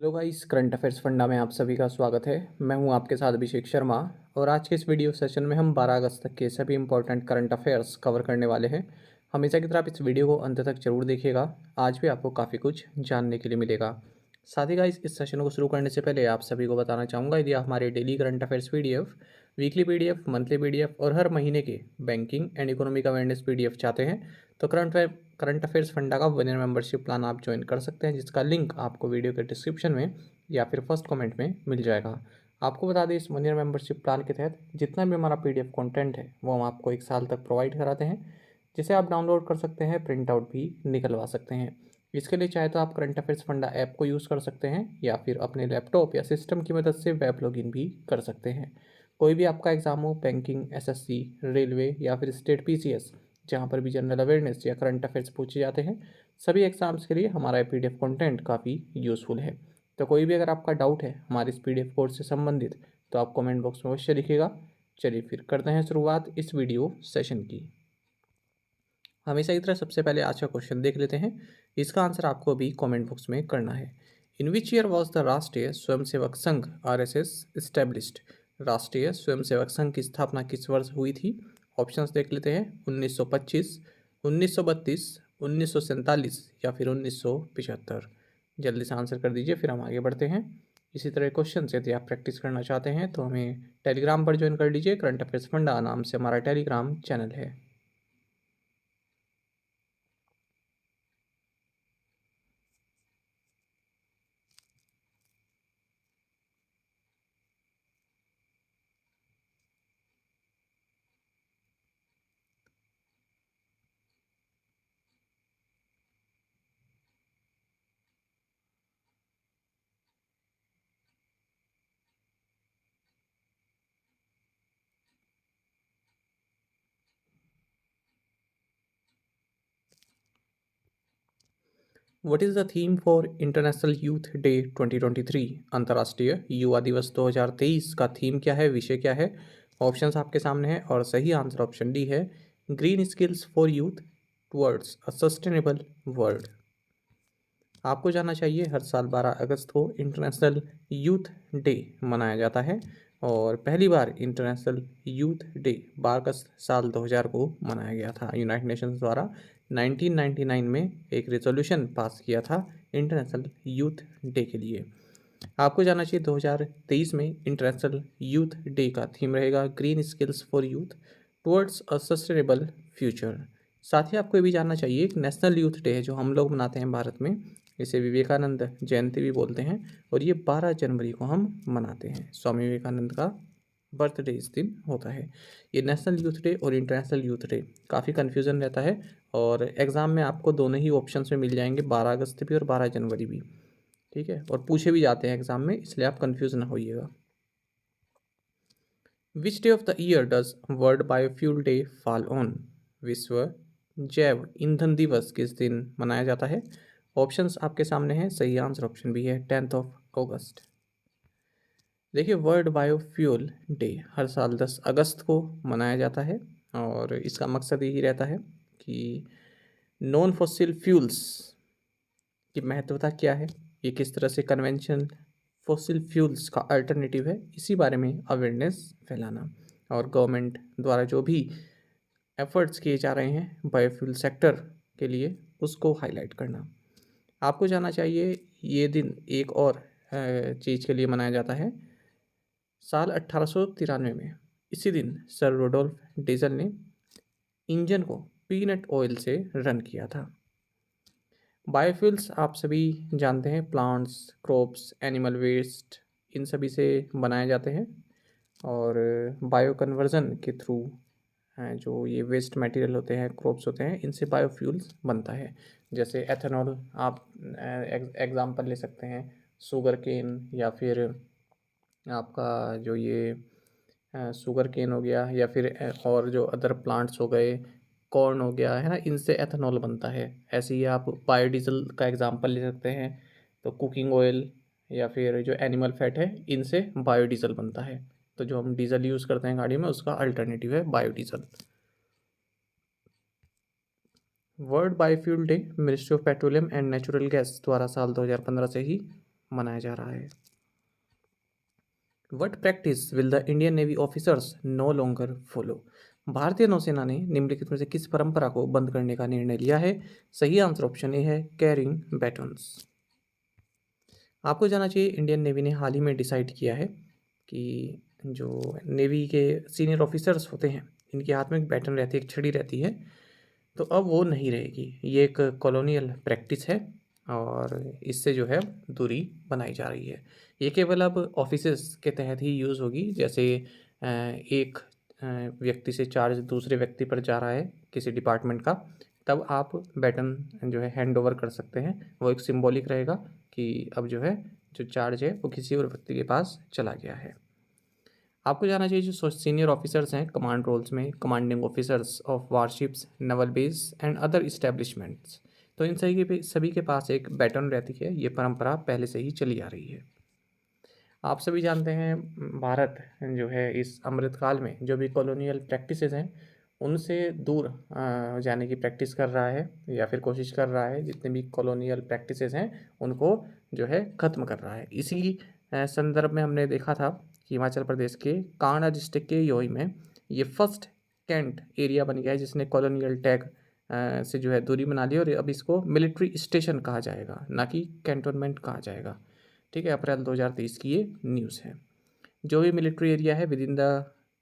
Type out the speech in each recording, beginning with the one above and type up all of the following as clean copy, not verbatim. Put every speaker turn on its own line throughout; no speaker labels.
Hello guys, current affairs funda में आप सभी का स्वागत है। मैं हूं आपके साथ अभिषेक शर्मा और आज के इस वीडियो सेशन में हम 12 अगस्त तक के सभी इंपॉर्टेंट करंट अफेयर्स कवर करने वाले हैं। हमेशा की तरह आप इस वीडियो को अंत तक जरूर देखिएगा। आज भी आपको काफ़ी कुछ जानने के लिए मिलेगा। साथ ही गाइस, इस सेशन को शुरू करने से पहले आप सभी को बताना चाहूँगा, यदि आप हमारे daily current affairs PDF, weekly PDF, monthly PDF और हर महीने के banking and economic awareness PDF चाहते हैं तो करंट अफेयर्स फंडा का 1 ईयर मेंबरशिप प्लान आप ज्वाइन कर सकते हैं, जिसका लिंक आपको वीडियो के डिस्क्रिप्शन में या फिर फर्स्ट कमेंट में मिल जाएगा। आपको बता दें, इस 1 ईयर मेंबरशिप प्लान के तहत जितना भी हमारा पीडीएफ कंटेंट है वो हम आपको 1 साल तक प्रोवाइड कराते हैं, जिसे आप डाउनलोड कर सकते हैं, प्रिंट आउट भी निकलवा सकते हैं। इसके लिए चाहे तो आप करंट अफेयर्स फंडा ऐप को यूज़ कर सकते हैं या फिर अपने लैपटॉप या सिस्टम की मदद से वेब लॉगिन भी कर सकते हैं। कोई भी आपका एग्जाम हो, बैंकिंग, एसएससी, रेलवे या फिर स्टेट पीसीएस, जहाँ पर भी जनरल अवेयरनेस या करंट अफेयर्स पूछे जाते हैं, सभी एग्जाम्स के लिए हमारा पीडीएफ कंटेंट काफ़ी यूज़फुल है। तो कोई भी अगर आपका डाउट है हमारे इस पीडीएफ कोर्स से संबंधित तो आप कमेंट बॉक्स में अवश्य लिखिएगा। चलिए फिर करते हैं शुरुआत इस वीडियो सेशन की। हमेशा की तरह सबसे पहले आज का क्वेश्चन देख लेते हैं। इसका आंसर आपको अभी कमेंट बॉक्स में करना है। इन विच ईयर वॉज द राष्ट्रीय स्वयंसेवक संघ आरएसएस एस्टेब्लिश्ड? राष्ट्रीय स्वयंसेवक संघ की स्थापना किस वर्ष हुई थी? ऑप्शंस देख लेते हैं। 1925, 1932, 1947 या फिर 1975। जल्दी से आंसर कर दीजिए, फिर हम आगे बढ़ते हैं। इसी तरह क्वेश्चन से यदि आप प्रैक्टिस करना चाहते हैं तो हमें टेलीग्राम पर ज्वाइन कर लीजिए। करंट अफेयर्स फंडा नाम से हमारा टेलीग्राम चैनल है। What is the theme for international youth day 2023? अंतर्राष्ट्रीय युवा दिवस 2023 का थीम क्या है, विषय क्या है? ऑप्शंस आपके सामने हैं और सही आंसर ऑप्शन डी है, green skills for youth towards a sustainable world. आपको जानना चाहिए, हर साल 12 अगस्त को इंटरनेशनल यूथ डे मनाया जाता है और पहली बार इंटरनेशनल यूथ डे 12 अगस्त साल 2000 को मनाया गया था। यूनाइटेड नेशंस द्वारा 1999 में एक रेजोल्यूशन पास किया था इंटरनेशनल यूथ डे के लिए। आपको जानना चाहिए 2023 में इंटरनेशनल यूथ डे का थीम रहेगा green skills for youth towards a sustainable future. साथ ही आपको ये भी जानना चाहिए, एक नेशनल यूथ डे है जो हम लोग मनाते हैं भारत में, इसे विवेकानंद जयंती भी बोलते हैं और ये 12 जनवरी को हम मनाते हैं। स्वामी विवेकानंद का बर्थडे इस दिन होता है। ये नेशनल यूथ डे और इंटरनेशनल यूथ डे काफ़ी कन्फ्यूज़न रहता है और एग्ज़ाम में आपको दोनों ही ऑप्शंस में मिल जाएंगे, 12 अगस्त भी और 12 जनवरी भी। ठीक है, और पूछे भी जाते हैं एग्जाम में, इसलिए आप कंफ्यूज ना होइएगा। Which day of the year does world biofuel day fall on? विश्व जैव ईंधन दिवस किस दिन मनाया जाता है? ऑप्शंस आपके सामने हैं, सही आंसर ऑप्शन भी है 10 अगस्त। देखिए, वर्ल्ड बायोफ्यूल डे हर साल 10 अगस्त को मनाया जाता है और इसका मकसद यही रहता है कि नॉन फॉसिल फ्यूल्स की महत्वता क्या है, ये किस तरह से कन्वेंशनल फॉसिल फ्यूल्स का अल्टरनेटिव है, इसी बारे में अवेयरनेस फैलाना और गवर्नमेंट द्वारा जो भी एफर्ट्स किए जा रहे हैं बायोफ्यूल सेक्टर के लिए उसको हाईलाइट करना। आपको जानना चाहिए, ये दिन एक और चीज़ के लिए मनाया जाता है। साल 1893 में इसी दिन सर रोडोल्फ डीजल ने इंजन को पीनट ऑयल से रन किया था। बायोफ्यूल्स आप सभी जानते हैं, प्लांट्स, क्रॉप्स, एनिमल वेस्ट, इन सभी से बनाए जाते हैं और बायो कन्वर्जन के थ्रू जो ये वेस्ट मटेरियल होते हैं, क्रॉप्स होते हैं, इनसे बायोफ्यूल्स बनता है। जैसे एथेनॉल आप एग्जांपल ले सकते हैं, शुगर केन या फिर आपका जो ये शुगर केन हो गया या फिर और जो अदर प्लांट्स हो गए, कॉर्न हो गया है ना, इनसे एथेनॉल बनता है। ऐसे ही आप बायोडीजल का एग्जांपल ले सकते हैं, तो कुकिंग ऑयल या फिर जो एनिमल फैट है, इनसे बायोडीजल बनता है। तो जो हम डीजल यूज़ करते हैं गाड़ी में, उसका अल्टरनेटिव है biodiesel. World biofuel day ministry of petroleum and natural gas द्वारा साल 2015 से ही मनाया जा रहा है। What practice will the Indian navy officers no longer follow? भारतीय नौसेना ने निम्नलिखित में से किस परंपरा को बंद करने का निर्णय लिया है? सही आंसर ऑप्शन ए है कैरिंग बैटन्स। आपको जाना चाहिए इंडियन नेवी ने हाल ही में डिसाइड किया है कि जो नेवी के सीनियर ऑफिसर्स होते हैं इनके हाथ में एक बैटन रहती है, एक छड़ी रहती है, तो अब वो नहीं रहेगी। ये एक कॉलोनियल प्रैक्टिस है और इससे जो है दूरी बनाई जा रही है। ये केवल अब ऑफिसेस के तहत ही यूज़ होगी। जैसे एक व्यक्ति से चार्ज दूसरे व्यक्ति पर जा रहा है किसी डिपार्टमेंट का, तब आप बैटन जो है हैंड ओवर कर सकते हैं। वो एक सिंबॉलिक रहेगा कि अब जो है जो चार्ज है वो किसी और व्यक्ति के पास चला गया है। आपको जानना चाहिए जो सीनियर ऑफिसर्स हैं कमांड रोल्स में, commanding officers of warships, naval base and other establishments, तो इन सभी के पास एक बैटन रहती है। ये परंपरा पहले से ही चली आ रही है। आप सभी जानते हैं भारत जो है इस अमृतकाल में जो भी कॉलोनियल प्रैक्टिसेस हैं उनसे दूर जाने की प्रैक्टिस कर रहा है या फिर कोशिश कर रहा है। जितने भी कॉलोनियल प्रैक्टिसेस हैं उनको जो है ख़त्म कर रहा है। इसी संदर्भ में हमने देखा था कि हिमाचल प्रदेश के कांगड़ा डिस्ट्रिक्ट के योई में ये फर्स्ट कैंट एरिया बन गया है जिसने कॉलोनियल टैग से जो है दूरी बना ली और अब इसको मिलिट्री स्टेशन कहा जाएगा, ना कि कैंटोनमेंट कहा जाएगा। ठीक है, अप्रैल 2023 की ये न्यूज़ है। जो भी मिलिट्री एरिया है within the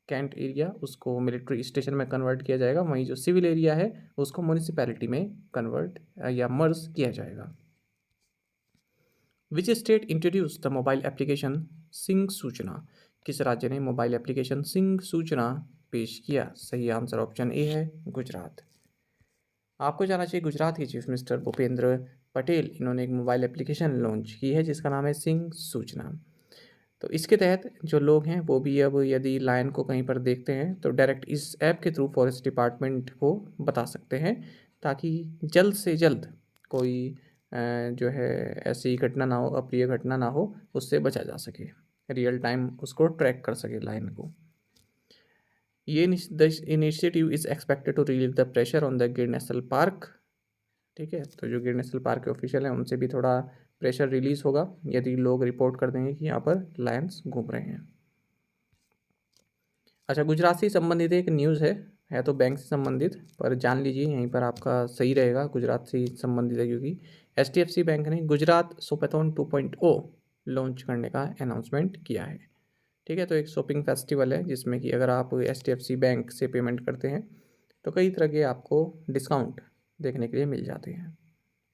cantt area उसको मिलिट्री स्टेशन में कन्वर्ट किया जाएगा। वहीं जो सिविल एरिया है उसको म्यूनिसिपैलिटी में कन्वर्ट या मर्ज किया जाएगा। Which state introduce the mobile application Singh सूचना? किस राज्य ने मोबाइल एप्लीकेशन सिंह सूचना पेश किया? सही आंसर ऑप्शन ए है गुजरात। आपको जाना चाहिए गुजरात के चीफ मिनिस्टर भूपेंद्र पटेल इन्होंने एक मोबाइल एप्लीकेशन लॉन्च की है जिसका नाम है सिंह सूचना। तो इसके तहत जो लोग हैं वो भी अब यदि लायन को कहीं पर देखते हैं तो डायरेक्ट इस ऐप के थ्रू फॉरेस्ट डिपार्टमेंट को बता सकते हैं, ताकि जल्द से जल्द कोई जो है ऐसी घटना ना हो, अप्रिय घटना ना हो, उससे बचा जा सके, रियल टाइम उसको ट्रैक कर सके लाइन को। ये initiative is expected to relieve the pressure on the Gir national park. ठीक है, तो जो गिर नेशनल पार्क के ऑफिशियल हैं उनसे भी थोड़ा प्रेशर रिलीज़ होगा यदि लोग रिपोर्ट कर देंगे कि यहाँ पर लायंस घूम रहे हैं। अच्छा, गुजरात से संबंधित एक न्यूज़ है तो बैंक से संबंधित, पर जान लीजिए यहीं पर आपका सही रहेगा, गुजरात से संबंधित है क्योंकि HDFC बैंक ने गुजरात शॉपाथॉन 2.0 लॉन्च करने का अनाउंसमेंट किया है। ठीक है, तो एक शॉपिंग फेस्टिवल है जिसमें कि अगर आप HDFC बैंक से पेमेंट करते हैं तो कई तरह के आपको डिस्काउंट देखने के लिए मिल जाते हैं।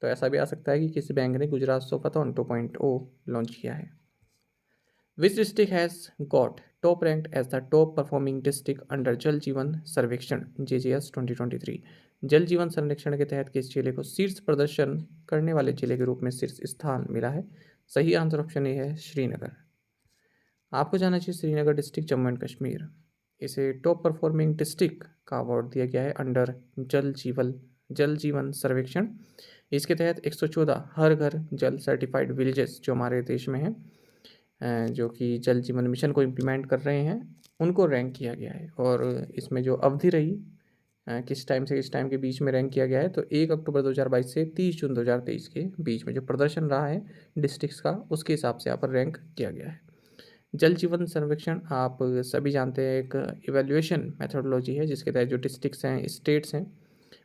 तो ऐसा भी आ सकता है कि किसी बैंक ने गुजरात शॉपाथॉन 2.0 लॉन्च किया है। Which district has got top ranked as the top performing district under Jal Jeevan सर्वेक्षण JJS 2023? जल जीवन सर्वेक्षण के तहत किस जिले को शीर्ष प्रदर्शन करने वाले जिले के रूप में शीर्ष स्थान मिला है? सही आंसर ऑप्शन ए है श्रीनगर। आपको जाना चाहिए श्रीनगर डिस्ट्रिक्ट जम्मू एंड कश्मीर, इसे टॉप परफॉर्मिंग डिस्ट्रिक्ट का अवार्ड दिया गया है अंडर जल जीवन सर्वेक्षण। इसके तहत 114 हर घर जल सर्टिफाइड विलेजेस जो हमारे देश में हैं जो कि जल जीवन मिशन को इम्प्लीमेंट कर रहे हैं उनको रैंक किया गया है। और इसमें जो अवधि रही किस टाइम से किस टाइम के बीच में रैंक किया गया है, तो 1 अक्टूबर 2022 से 30 जून 2023 के बीच में जो प्रदर्शन रहा है डिस्ट्रिक्ट्स का उसके हिसाब से यहाँ पर रैंक किया गया है। जल जीवन सर्वेक्षण आप सभी जानते हैं एक इवैल्यूएशन मेथोडोलॉजी है जिसके तहत जो डिस्ट्रिक्ट्स हैं, स्टेट्स हैं,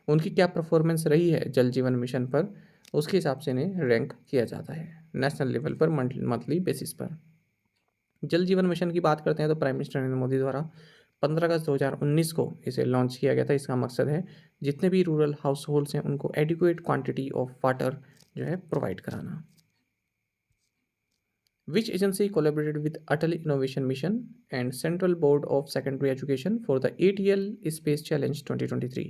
उनकी क्या परफॉर्मेंस रही है जल जीवन मिशन पर, उसके हिसाब से इन्हें रैंक किया जाता है नेशनल लेवल पर मंथली बेसिस पर। जल जीवन मिशन की बात करते हैं तो प्राइम मिनिस्टर नरेंद्र मोदी द्वारा 15 अगस्त 2019 को इसे लॉन्च किया गया था। इसका मकसद है जितने भी रूरल हाउस होल्ड्स हैं उनको एडिक्वेट क्वांटिटी ऑफ वाटर जो है प्रोवाइड कराना। Which agency collaborated with Atal Innovation Mission and Central Board of Secondary Education for the ATL Space Challenge 2023?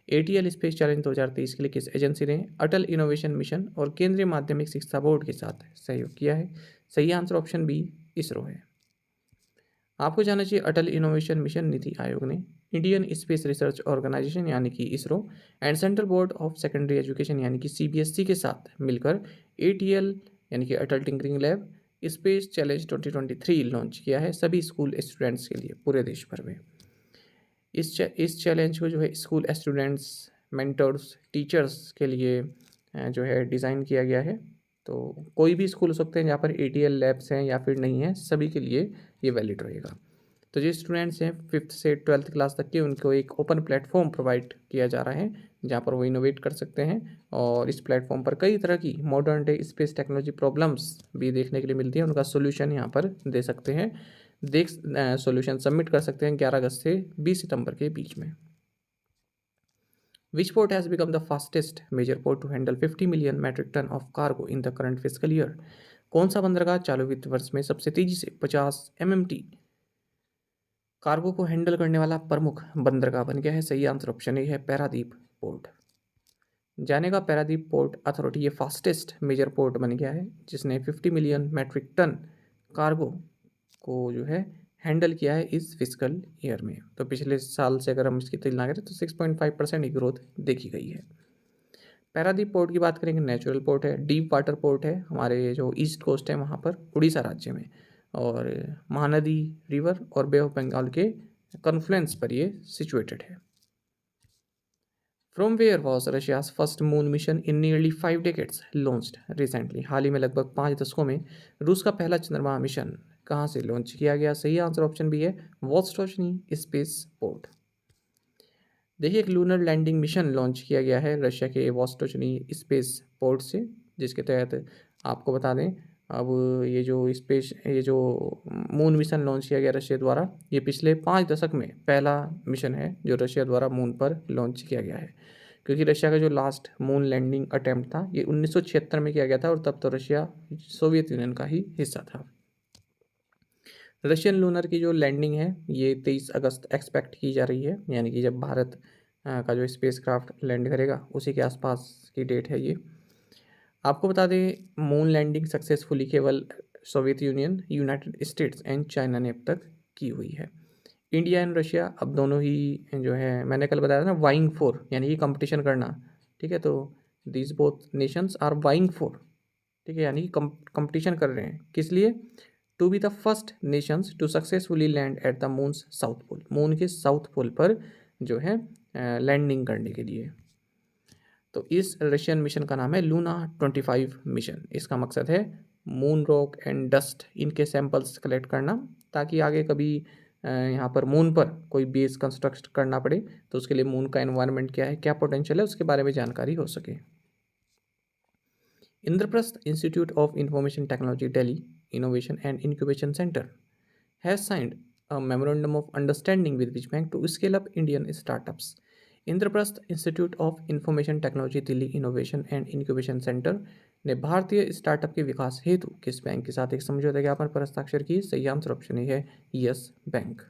ATL space challenge 2023 के लिए किस एजेंसी ने अटल इनोवेशन मिशन और केंद्रीय माध्यमिक शिक्षा बोर्ड के साथ सहयोग किया है? सही आंसर ऑप्शन बी इसरो है। आपको जानना चाहिए अटल इनोवेशन मिशन नीति आयोग ने इंडियन स्पेस रिसर्च ऑर्गेनाइजेशन यानी कि ISRO and central board of secondary education यानी कि CBSE के साथ मिलकर ATL यानी कि Atal tinkering lab space challenge 2023 launch किया है सभी स्कूल स्टूडेंट्स के लिए पूरे देश भर में। इस चैलेंज को जो है स्कूल स्टूडेंट्स, मेंटर्स, टीचर्स के लिए जो है डिज़ाइन किया गया है तो कोई भी स्कूल हो सकते हैं जहाँ पर ATL लैब्स हैं या फिर नहीं है, सभी के लिए ये वैलिड रहेगा। तो जो स्टूडेंट्स हैं 5th से 12th क्लास तक के, उनको एक ओपन प्लेटफॉर्म प्रोवाइड किया जा रहा है जहाँ पर वो इनोवेट कर सकते हैं, और इस प्लेटफॉर्म पर कई तरह की modern day space technology problems भी देखने के लिए मिलती है, उनका सोल्यूशन यहाँ पर दे सकते हैं। सोल्यूशन सबमिट कर सकते हैं 11 अगस्त से 20 सितंबर के बीच में। Which port has become the fastest major port to handle 50 million metric ton of cargo in the current fiscal year? कौन सा बंदरगाह चालू वित्त वर्ष में सबसे तेजी से 50 MMT कार्गो को हैंडल करने वाला प्रमुख बंदरगाह बन गया है? सही आंसर ऑप्शन ए है, पैरादीप पोर्ट। जानेगा, पैरादीप पोर्ट अथॉरिटी ये फास्टेस्ट मेजर पोर्ट बन गया है जिसने 50 मिलियन मैट्रिक टन कार्गो को जो है हैंडल किया है इस फिजिकल ईयर में। तो पिछले साल से अगर हम इसकी तुलना करें तो 6.5% की ग्रोथ देखी गई है। पैरादीप पोर्ट की बात करेंगे, नेचुरल पोर्ट है, डीप वाटर पोर्ट है, हमारे जो ईस्ट कोस्ट है वहाँ पर उड़ीसा राज्य में, और महानदी रिवर और बे ऑफ बंगाल के कॉन्फ्लुएंस पर ये सिचुएटेड है। From where was Russia's first moon mission in nearly 5 decades launched recently? हाल ही में लगभग 5 दशकों में रूस का पहला चंद्रमा मिशन कहाँ से लॉन्च किया गया? सही आंसर ऑप्शन बी है, वोस्टोचनी स्पेस पोर्ट। देखिए, एक लूनर लैंडिंग मिशन लॉन्च किया गया है रशिया के वोस्टोचनी स्पेस पोर्ट से, जिसके तहत आपको बता दें, अब ये जो मून मिशन लॉन्च किया गया रशिया द्वारा, ये पिछले 5 दशक में पहला मिशन है जो रशिया द्वारा मून पर लॉन्च किया गया है, क्योंकि रशिया का जो लास्ट मून लैंडिंग अटैम्प्ट था ये 1976 में किया गया था, और तब तो रशिया सोवियत यूनियन का ही हिस्सा था। रशियन लूनर की जो लैंडिंग है ये 23 अगस्त एक्सपेक्ट की जा रही है, यानी कि जब भारत का जो स्पेसक्राफ्ट लैंड करेगा उसी के आसपास की डेट है ये। आपको बता दें, मून लैंडिंग सक्सेसफुली केवल Soviet union, United states and China ने अब तक की हुई है। इंडिया एंड रशिया अब दोनों ही जो है, मैंने कल बताया था ना, वाइंग फॉर, यानी कि कंपटीशन करना, ठीक है, तो this both nations are vying for, ठीक है, यानी कि कंपटीशन कर रहे हैं किस लिए? To be the first nations to successfully land at the moon's south pole, moon के साउथ पोल पर जो है लैंडिंग करने के लिए। तो इस रशियन मिशन का नाम है लूना 25 मिशन। इसका मकसद है मून रॉक एंड डस्ट इनके सैंपल्स कलेक्ट करना, ताकि आगे कभी यहाँ पर मून पर कोई बेस कंस्ट्रक्ट करना पड़े तो उसके लिए मून का एनवायरनमेंट क्या है, क्या पोटेंशियल है, उसके बारे में जानकारी हो सके। Indraprastha institute of information technology Delhi innovation and incubation centre has signed a memorandum of understanding with which bank to scale up Indian startups. Indraprastha institute of information technology Delhi innovation and incubation centre ने भारतीय startup के विकास हेतु किस bank के साथ एक समझौता ज्ञापन पर हस्ताक्षर की? सही आंसर ऑप्शन ए है, यस बैंक।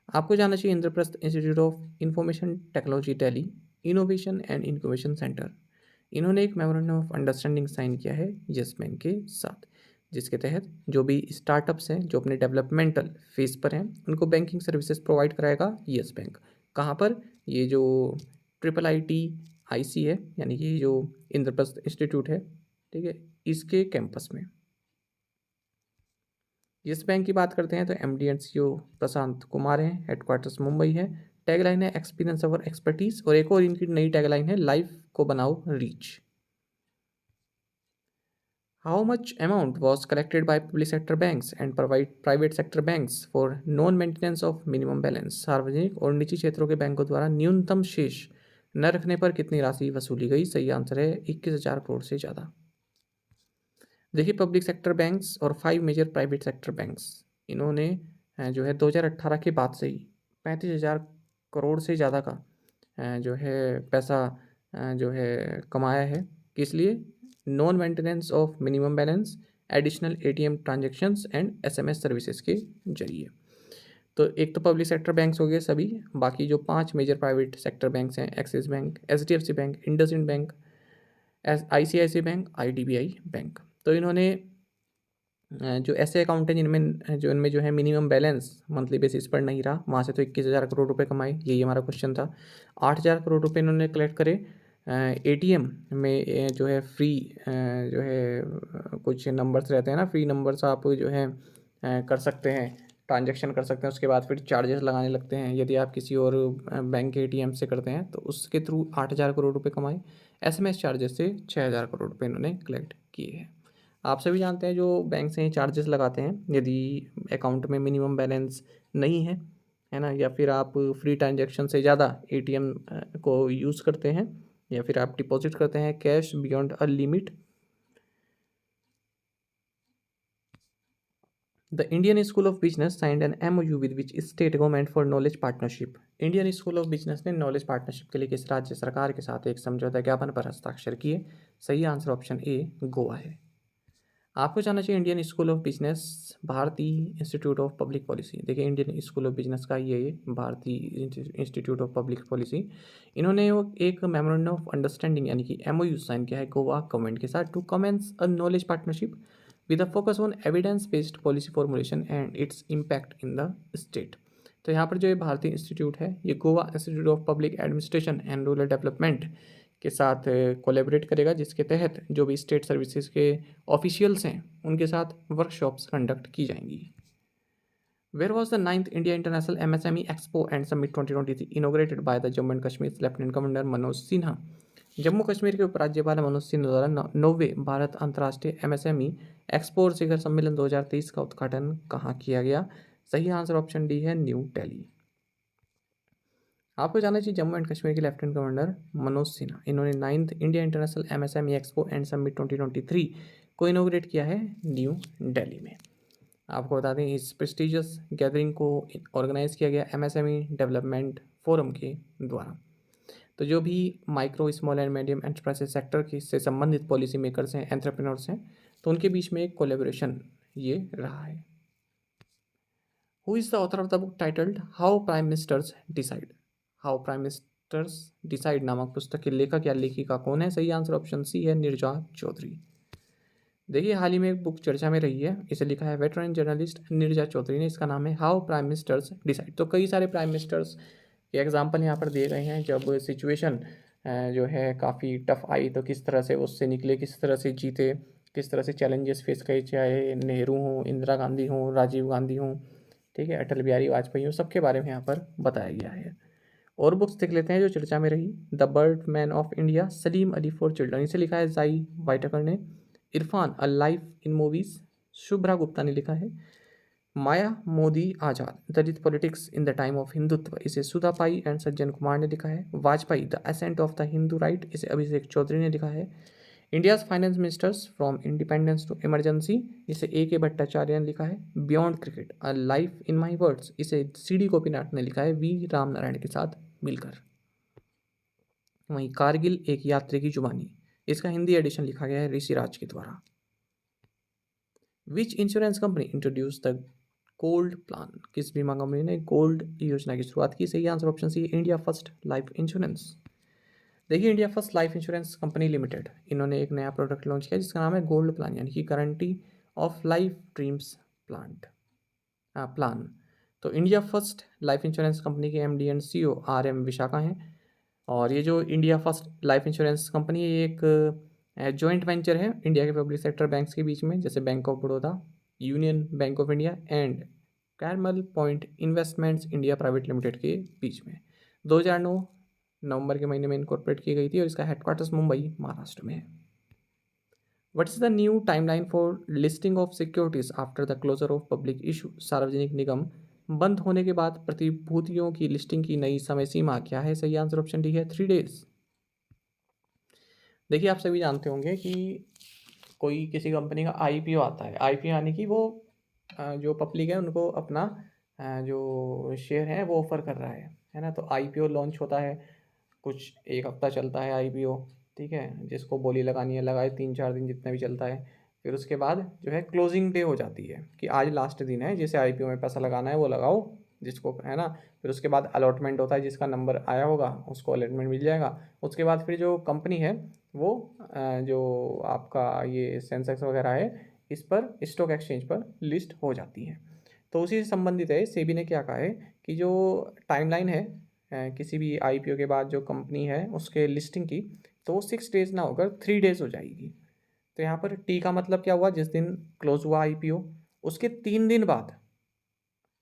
आपको जानना चाहिए, Indraprastha institute of information technology Delhi innovation and incubation centre, इन्होंने एक मेमोरेंडम ऑफ अंडरस्टैंडिंग साइन किया है यस बैंक के साथ, जिसके तहत जो भी स्टार्टअप्स हैं जो अपने डेवलपमेंटल फेज पर हैं उनको बैंकिंग सर्विसेज प्रोवाइड कराएगा यस बैंक। कहाँ पर? ये जो IIT-IC है, यानी कि जो इंद्रप्रस्थ इंस्टीट्यूट है, ठीक है, इसके कैंपस में। यस बैंक की बात करते हैं तो MD and CEO Prashant Kumar हैं, हेडक्वार्टर्स मुंबई है, टैगलाइन है एक्सपीरियंस और एक्सपर्टीज, और एक और इनकी नई टैगलाइन है लाइफ को बनाओ reach. How much amount was collected by public sector banks and private sector banks for non-maintenance of minimum balance? सार्वजनिक और निजी क्षेत्रों के बैंकों द्वारा न्यूनतम शेष न रखने पर कितनी राशि वसूली गई? सही आंसर है 21,000 करोड़ से ज़्यादा। देखिए, पब्लिक सेक्टर बैंक्स और 5 मेजर प्राइवेट सेक्टर बैंक्स, इन्होंने जो है 2018 के बाद से ही 35,000 करोड़ से ज़्यादा का जो है पैसा जो है कमाया है। किस लिए? Non maintenance of minimum balance, additional ATM transactions and SMS services के जरिए। तो एक तो पब्लिक सेक्टर बैंक्स हो गए सभी, बाकी जो 5 मेजर प्राइवेट सेक्टर बैंक्स हैं, axis bank, HDFC bank, IndusInd bank, ICICI bank, IDBI bank, तो इन्होंने जो ऐसे अकाउंट हैं इनमें जो है मिनिमम बैलेंस मंथली बेसिस पर नहीं रहा, वहाँ से तो 21,000 करोड़ रुपए कमाए, यही हमारा क्वेश्चन था। 8,000 करोड़ रुपए इन्होंने कलेक्ट करे ATM में, जो है फ्री जो है कुछ नंबर्स रहते हैं ना, फ्री नंबर्स आप जो है कर सकते हैं, ट्रांजैक्शन कर सकते हैं, उसके बाद फिर चार्जेस लगाने लगते हैं यदि आप किसी और बैंक के ATM से करते हैं, तो उसके थ्रू 8,000 करोड़ रुपए कमाए। SMS चार्जेस से 6,000 करोड़ रुपये इन्होंने कलेक्ट किए हैं। आप सभी जानते हैं जो बैंक से चार्जेस लगाते हैं, यदि अकाउंट में मिनिमम बैलेंस नहीं है ना, या फिर आप फ्री ट्रांजैक्शन से ज़्यादा ATM को यूज़ करते हैं, या फिर आप डिपॉजिट करते हैं cash beyond a limit. The Indian school of business signed an MOU with which state government for knowledge partnership. Indian school of business ने नॉलेज पार्टनरशिप के लिए किस राज्य सरकार के साथ एक समझौता ज्ञापन पर हस्ताक्षर किए? सही आंसर ऑप्शन ए गोवा है। आपको जानना चाहिए इंडियन स्कूल ऑफ बिजनेस भारतीय इंस्टीट्यूट ऑफ पब्लिक पॉलिसी। देखिए इंडियन स्कूल ऑफ बिजनेस का ये भारतीय इंस्टीट्यूट ऑफ पब्लिक पॉलिसी, इन्होंने वो एक मेमोरेंडम ऑफ अंडरस्टैंडिंग यानी कि MOU साइन किया है गोवा गवर्नमेंट के साथ to commence a knowledge partnership with a focus on evidence based policy formulation and its impact in the state. तो यहाँ पर जो ये भारतीय इंस्टीट्यूट है, ये Goa institute of public administration and rural development के साथ कोलैबोरेट करेगा, जिसके तहत जो भी स्टेट सर्विसेज के ऑफिशियल्स हैं उनके साथ वर्कशॉप्स कंडक्ट की जाएंगी। Where was the 9th India international MSME expo and summit 2023 inaugurated by the Jammu and Kashmir lieutenant governor Manoj Sinha. Jammu Kashmir के उपराज्यपाल मनोज सिन्हा द्वारा 9वें भारत अंतर्राष्ट्रीय MSME एक्सपो और शिखर सम्मेलन 2023 का उद्घाटन कहाँ किया गया? सही आंसर ऑप्शन डी है न्यू दिल्ली। आपको जानना चाहिए जम्मू एंड कश्मीर के लेफ्टिनेंट गवर्नर मनोज सिन्हा, इन्होंने 9th India international MSME expo and summit 2023 को इनोग्रेट किया है न्यू दिल्ली में। आपको बता दें इस प्रेस्टिजियस गैदरिंग को ऑर्गेनाइज किया गया MSME डेवलपमेंट फोरम के द्वारा। तो जो भी micro small and medium enterprises sector की से संबंधित पॉलिसी मेकर्स हैं, एंटरप्रेन्योर्स हैं, तो उनके बीच में एक कोलेबोरेशन ये रहा है। Who is the author of the book titled how prime ministers decide? How prime ministers decide नामक पुस्तक के लेखक या लेखिका कौन है? सही आंसर ऑप्शन सी है नीरजा चौधरी। देखिए हाल ही में एक बुक चर्चा में रही है, इसे लिखा है वेटरन जर्नलिस्ट नीरजा चौधरी ने। इसका नाम है हाउ प्राइम मिनिस्टर्स डिसाइड। तो कई सारे प्राइम मिनिस्टर्स के एग्जाम्पल यहाँ पर दिए गए हैं, जब सिचुएशन जो है काफ़ी टफ आई तो किस तरह से उससे निकले, किस तरह से जीते, किस तरह से चैलेंजेस फेस करे, चाहे नेहरू हों, इंदिरा गांधी हों, राजीव गांधी हों, ठीक है, अटल बिहारी वाजपेयी हों, सबके बारे में यहाँ पर बताया गया है। और बुक्स देख लेते हैं जो चर्चा में रही। The bird man of India Salim Ali for children, इसे लिखा है जाई वाइटकर ने। Irrfan a life in movies Shubhra Gupta ने लिखा है। Maya Modi Azad Dalit politics in the time of Hindutva, इसे सुधा पाई एंड सज्जन कुमार ने लिखा है। Vajpayee the ascent of the Hindu right, इसे अभिषेक चौधरी ने लिखा है। India's finance ministers from independence to emergency, इसे AK भट्टाचार्य ने लिखा है। Beyond cricket a life in my words, इसे CD गोपीनाथ ने लिखा है V राम नारायण के साथ मिलकर। वहीं कारगिल एक यात्री की जुबानी, इसका हिंदी एडिशन लिखा गया है ऋषिराज के द्वारा। Which insurance company introduce the gold plan, किस बीमा कंपनी ने गोल्ड योजना की शुरुआत की? सही answer option C India first life insurance. देखिए India first life insurance company limited, इन्होंने एक नया प्रोडक्ट लॉन्च किया जिसका नाम है गोल्ड प्लान, यानी कि guarantee of life dreams plan. तो India first life insurance company के MD and CEO RM Vishakha हैं। और ये जो India first life insurance company है, ये एक जॉइंट वेंचर है इंडिया के पब्लिक सेक्टर बैंक्स के बीच में, जैसे bank of Baroda, union bank of India and Carmel point investments India private limited के बीच में 2009 नवंबर के महीने में इनकॉर्पोरेट की गई थी, और इसका हेडक्वार्टर्स मुंबई महाराष्ट्र में है। What is the new timeline for listing of securities after the closure of public issue? सार्वजनिक निगम बंद होने के बाद प्रतिभूतियों की लिस्टिंग की नई समय सीमा क्या है? सही आंसर ऑप्शन डी है 3 डेज। देखिए आप सभी जानते होंगे कि कोई किसी कंपनी का IPO आता है। IPO यानी कि वो जो पब्लिक है उनको अपना जो शेयर है वो ऑफर कर रहा है ना। तो IPO लॉन्च होता है, कुछ 1 हफ्ता चलता है IPO, ठीक है, जिसको बोली लगानी है लगाए, 3-4 दिन जितना भी चलता है। फिर उसके बाद जो है क्लोजिंग डे हो जाती है कि आज लास्ट दिन है, जिसे IPO में पैसा लगाना है वो लगाओ, जिसको है ना। फिर उसके बाद अलॉटमेंट होता है, जिसका नंबर आया होगा उसको अलॉटमेंट मिल जाएगा। उसके बाद फिर जो कंपनी है वो जो आपका ये सेंसेक्स वगैरह है इस पर स्टॉक एक्सचेंज पर लिस्ट हो जाती है। तो उसी से संबंधित है, सेबी ने क्या कहा है कि जो टाइमलाइन है किसी भी IPO के बाद जो कंपनी है उसके लिस्टिंग की, तो 6 डेज ना होकर 3 डेज हो जाएगी। तो यहाँ पर T का मतलब क्या हुआ, जिस दिन क्लोज हुआ IPO उसके 3 दिन बाद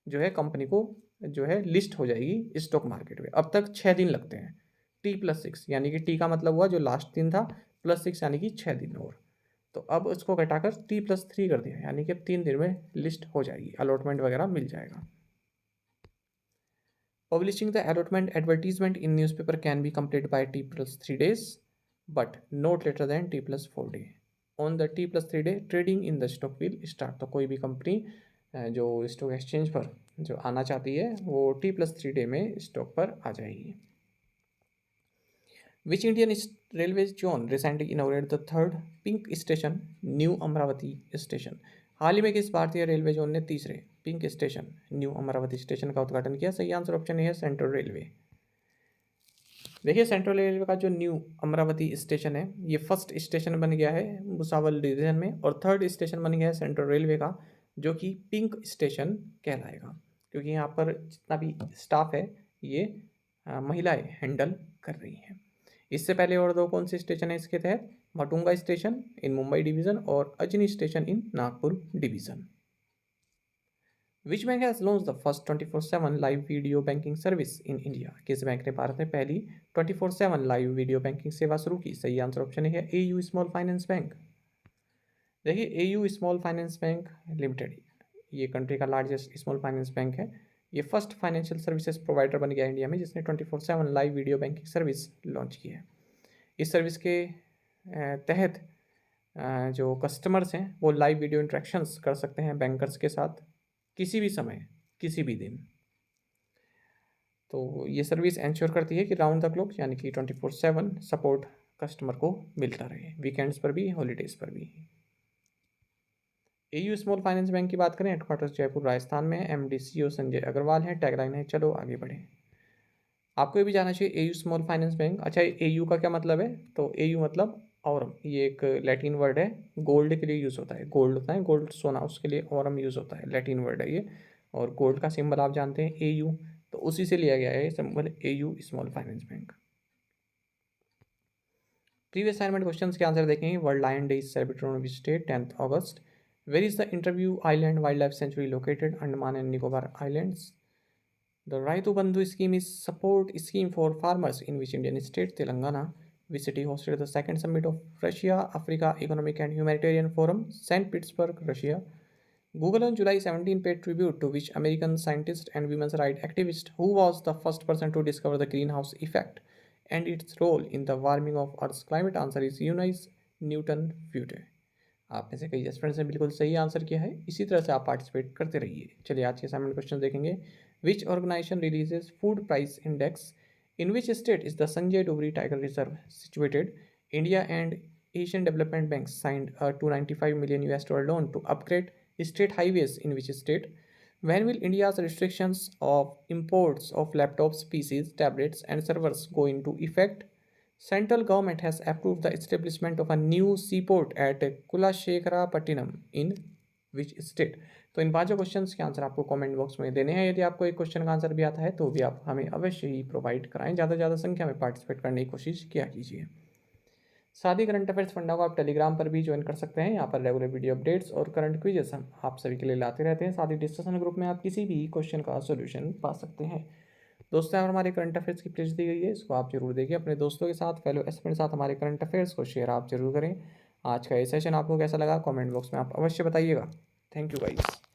जो है कंपनी को जो है लिस्ट हो जाएगी स्टॉक मार्केट में। अब तक 6 दिन लगते हैं, T+6, यानी कि T का मतलब हुआ जो लास्ट दिन था, +6 यानी कि 6 दिन और। तो अब उसको घटाकर T+3 कर दिया, यानी कि अब 3 दिन में लिस्ट हो जाएगी, अलॉटमेंट वगैरह मिल जाएगा। Publishing the allotment advertisement in newspaper can be completed by T+3 days, but not later than T+4 day. On the T+3 day, trading in the stock will start. तो कोई भी कंपनी जो stock exchange पर जो आना चाहती है वो T+3 डे में स्टॉक पर आ जाएगी। Which Indian railway zone recently inaugurated the third pink station, new Amravati station? हाल ही में किस भारतीय रेलवे जोन ने तीसरे pink station new Amravati station का उद्घाटन किया? सही आंसर ऑप्शन ए है सेंट्रल रेलवे। देखिए सेंट्रल रेलवे का जो न्यू अमरावती स्टेशन है ये फर्स्ट स्टेशन बन गया है भुसावल डिवीजन में, और थर्ड स्टेशन बन गया है सेंट्रल रेलवे का जो कि पिंक स्टेशन कहलाएगा, क्योंकि यहाँ पर जितना भी स्टाफ है ये महिलाएं हैंडल कर रही हैं। इससे पहले और दो कौन से स्टेशन है इसके तहत? Matunga station in Mumbai division और Ajni station in Nagpur division. Which bank has launch the first 24/7 live video banking service in India? किस बैंक ने भारत में पहली 24/7 लाइव वीडियो बैंकिंग सेवा शुरू की? सही आंसर ऑप्शन है एयू स्मॉल फाइनेंस बैंक। देखिए AU small finance bank limited ये कंट्री का लार्जेस्ट स्मॉल फाइनेंस बैंक है। ये फर्स्ट फाइनेंशियल सर्विसेज प्रोवाइडर बन गया इंडिया में जिसने 24/7 live video banking service launch की है। इस सर्विस के तहत जो कस्टमर्स हैं वो लाइव वीडियो इंटरेक्शंस कर सकते हैं बैंकर्स के साथ किसी भी समय किसी भी दिन। तो ये सर्विस इंश्योर करती है कि राउंड द क्लॉक यानी कि 24/7 सपोर्ट कस्टमर को मिलता रहे, वीकेंड्स पर भी हॉलीडेज़ पर भी। एयू स्मॉल फाइनेंस बैंक की बात करें, हेडक्वार्टर्स जयपुर राजस्थान में, एमडी सीईओ संजय अग्रवाल है, टैगलाइन है चलो आगे बढ़ें। आपको ये भी जानना चाहिए एयू स्मॉल फाइनेंस बैंक। अच्छा एयू का क्या मतलब है? तो एयू मतलब औरम, ये एक लैटिन वर्ड है, गोल्ड के लिए यूज़ होता है, गोल्ड होता है गोल्ड सोना, उसके लिए औरम यूज़ होता है, लैटिन वर्ड है ये। और गोल्ड का सिंबल आप जानते हैं एयू, तो उसी से लिया गया है symbol AU small finance bank. Previous assignment questions के आंसर देखेंगे। World lion day is celebrated on which day? 10th August। Where is the Interview Island Wildlife Sanctuary located? Andaman and Nicobar Islands. The Raitu Bandhu scheme is support scheme for farmers in which Indian state? Telangana. Which city hosted the second summit of Russia Africa Economic and Humanitarian Forum? St. Petersburg, Russia. Google on July 17 paid tribute to which American scientist and women's rights activist who was the first person to discover the greenhouse effect and its role in the warming of Earth's climate? Answer is Eunice Newton Fute। आप में से कई students ने बिल्कुल सही answer किया है, इसी तरह से आप पार्टिसिपेट करते रहिए। चलिए आज के असाइनमेंट क्वेश्चन देखेंगे। Which organisation releases food price index? In which state is the Sanjay Dogri tiger reserve situated? India and Asian development bank signed a $295 million loan to upgrade state highways in which state? When will India's restrictions of imports of laptops, PCs, tablets and servers go into effect? Central government has approved the establishment of a new seaport at Kulasekharapattinam in which state? तो इन पांचों questions के answer आपको comment box में देने हैं। यदि आपको एक क्वेश्चन का आंसर भी आता है तो भी आप हमें अवश्य ही प्रोवाइड कराएं। ज़्यादा से ज़्यादा संख्या में पार्टिसिपेट करने की कोशिश किया कीजिए। साथ ही करंट अफेयर्स फंडा को आप टेलीग्राम पर भी ज्वाइन कर सकते हैं। यहाँ पर रेगुलर वीडियो अपडेट्स और करंट क्विजेस हम आप सभी के लिए लाते रहते हैं। साथ ही डिस्कशन ग्रुप में आप किसी भी क्वेश्चन का सोल्यूशन पा सकते हैं। दोस्तों यहाँ हमारे करंट अफेयर्स की प्लेलिस्ट दी गई है, इसको आप जरूर देखिए। अपने दोस्तों के साथ फेलो एस्पिरेंट के साथ हमारे करंट अफेयर्स को शेयर आप जरूर करें। आज का ये सेशन आपको कैसा लगा कमेंट बॉक्स में आप अवश्य बताइएगा। Thank you guys.